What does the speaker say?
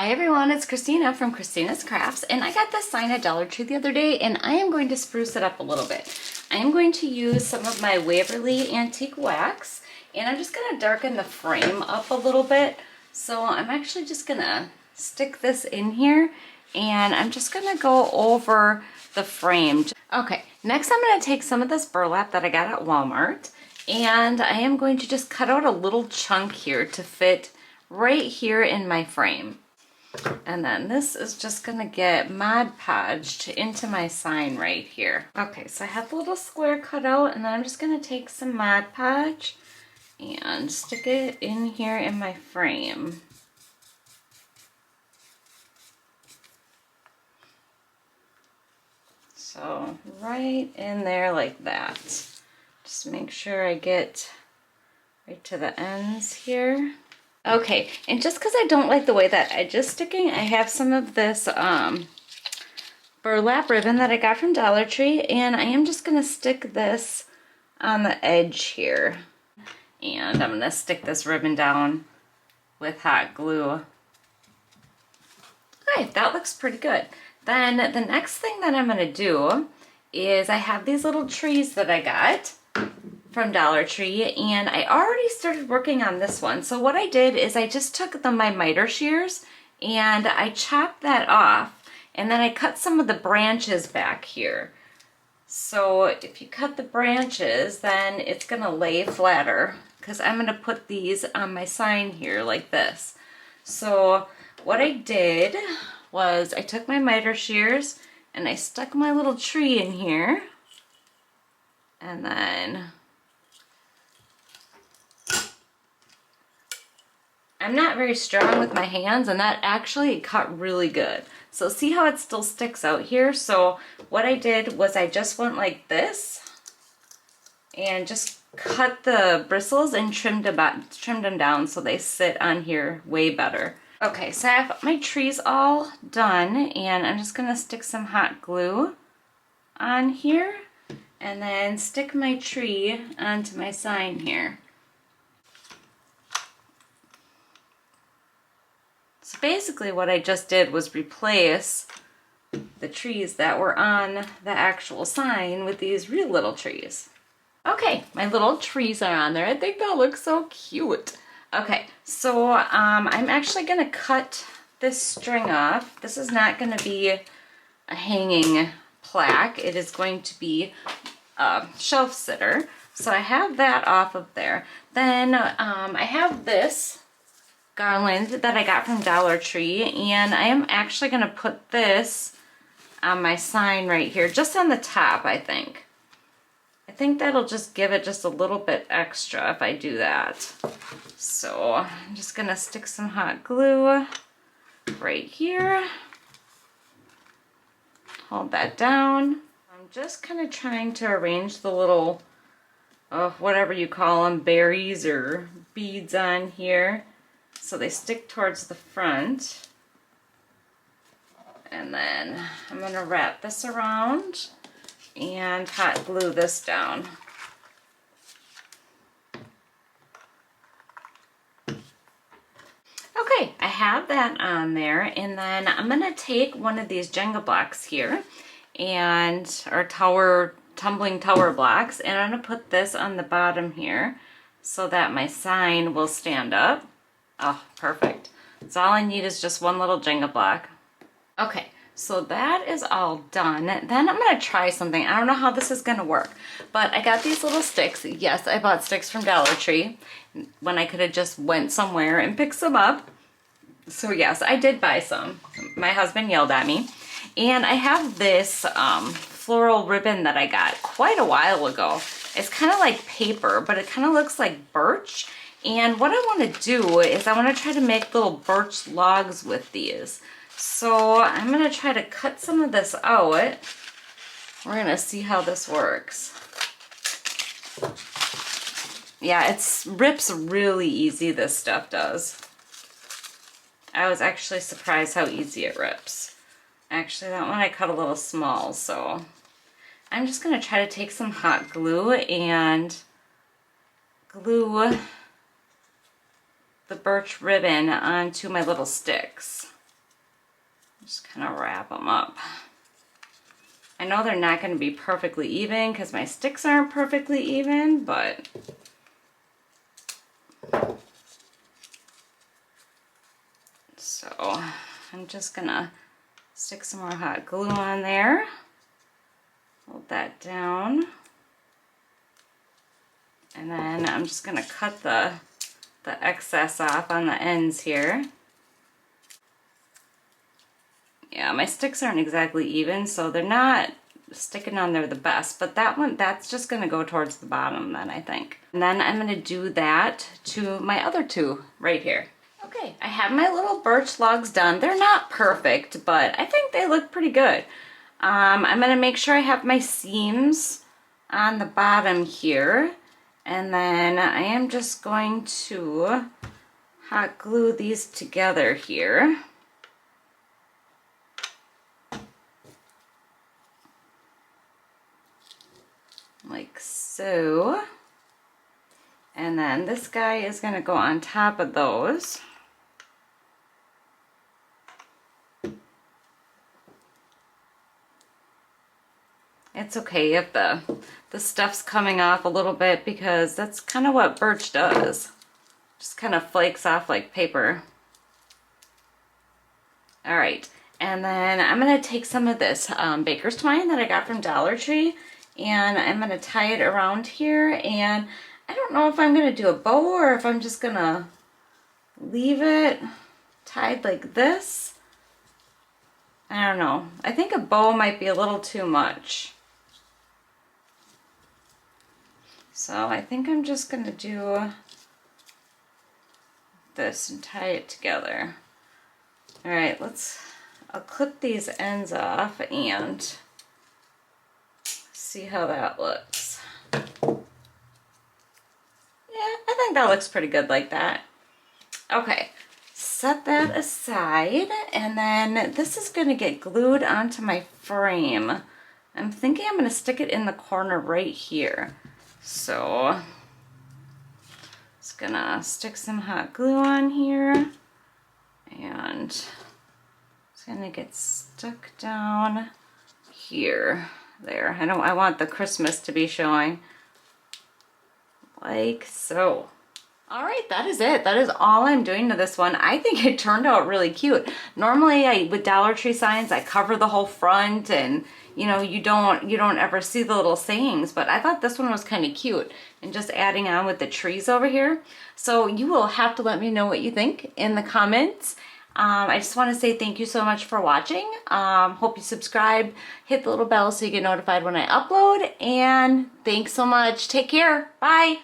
Hi everyone, it's Christina from Christina's Crafts, and I got this sign at Dollar Tree the other day and I am going to spruce it up a little bit. I am going to use some of my Waverly Antique Wax and I'm just going to darken the frame up a little bit. So I'm actually just going to stick this in here and I'm just going to go over the frame. Okay, next I'm going to take some of this burlap that I got at Walmart and I am going to just cut out a little chunk here to fit right here in my frame. And then this is just gonna get Mod Podged into my sign right here. Okay, so I have a little square cut out and then I'm just gonna take some Mod Podge and stick it in here in my frame. So right in there like that. Just make sure I get right to the ends here. Okay, and just because I don't like the way that edge is sticking, I have some of this burlap ribbon that I got from Dollar Tree, and I am just going to stick this on the edge here. And I'm going to stick this ribbon down with hot glue. Okay, that looks pretty good. Then the next thing that I'm going to do is I have these little trees that I got from Dollar Tree, and I already started working on this one. So what I did is I just took my miter shears and I chopped that off, and then I cut some of the branches back here. So if you cut the branches, then it's gonna lay flatter because I'm gonna put these on my sign here like this. So what I did was I took my miter shears and I stuck my little tree in here, and then I'm not very strong with my hands, and that actually cut really good. So see how it still sticks out here? So what I did was I just went like this and just cut the bristles and trimmed them down so they sit on here way better. Okay, so I have my trees all done, and I'm just gonna stick some hot glue on here and then stick my tree onto my sign here. So basically what I just did was replace the trees that were on the actual sign with these real little trees. Okay, my little trees are on there. I think that looks so cute. Okay, so I'm actually gonna cut this string off. This is not gonna be a hanging plaque. It is going to be a shelf sitter. So I have that off of there. Then I have this garland that I got from Dollar Tree, and I am actually going to put this on my sign right here, just on the top. I think that'll just give it just a little bit extra if I do that. So I'm just going to stick some hot glue right here, hold that down. I'm just kind of trying to arrange the little whatever you call them, berries or beads on here, so they stick towards the front. And then I'm going to wrap this around and hot glue this down. Okay, I have that on there, and then I'm going to take one of these Jenga blocks here, or tumbling tower blocks, and I'm going to put this on the bottom here so that my sign will stand up. Oh, perfect. So all I need is just one little Jenga block. Okay, so that is all done. Then I'm gonna try something. I don't know how this is gonna work, but I got these little sticks. Yes, I bought sticks from Dollar Tree when I could have just went somewhere and picked some up. So yes, I did buy some. My husband yelled at me. And I have this floral ribbon that I got quite a while ago. It's kind of like paper, but it kind of looks like birch. And what I want to do is I want to try to make little birch logs with these. So I'm going to try to cut some of this out. We're going to see how this works. Yeah, it rips really easy, this stuff does. I was actually surprised how easy it rips. Actually, that one I cut a little small, so I'm just going to try to take some hot glue and glue the birch ribbon onto my little sticks. Just kind of wrap them up. I know they're not going to be perfectly even because my sticks aren't perfectly even, but so I'm just gonna stick some more hot glue on there. Hold that down. And then I'm just gonna cut the excess off on the ends here. Yeah, my sticks aren't exactly even, so they're not sticking on there the best, but that's just gonna go towards the bottom then, I think. And then I'm gonna do that to my other two right here. Okay, I have my little birch logs done. They're not perfect, but I think they look pretty good. I'm gonna make sure I have my seams on the bottom here, and then I am just going to hot glue these together here. Like so. And then this guy is going to go on top of those. It's okay if the stuff's coming off a little bit because that's kind of what birch does. Just kind of flakes off like paper. All right, and then I'm going to take some of this baker's twine that I got from Dollar Tree, and I'm going to tie it around here, and I don't know if I'm going to do a bow or if I'm just going to leave it tied like this. I don't know. I think a bow might be a little too much. So I think I'm just going to do this and tie it together. All right, I'll clip these ends off and see how that looks. Yeah, I think that looks pretty good like that. Okay, set that aside, and then this is going to get glued onto my frame. I'm thinking I'm going to stick it in the corner right here. So, just going to stick some hot glue on here, and it's going to get stuck down here. There, I want the Christmas to be showing. Like so. All right, that is it. That is all I'm doing to this one. I think it turned out really cute. Normally, with Dollar Tree signs, I cover the whole front, and you know, you don't ever see the little sayings, but I thought this one was kind of cute, and just adding on with the trees over here. So you will have to let me know what you think in the comments. I just want to say thank you so much for watching. Hope you subscribe, hit the little bell so you get notified when I upload, and thanks so much. Take care. Bye.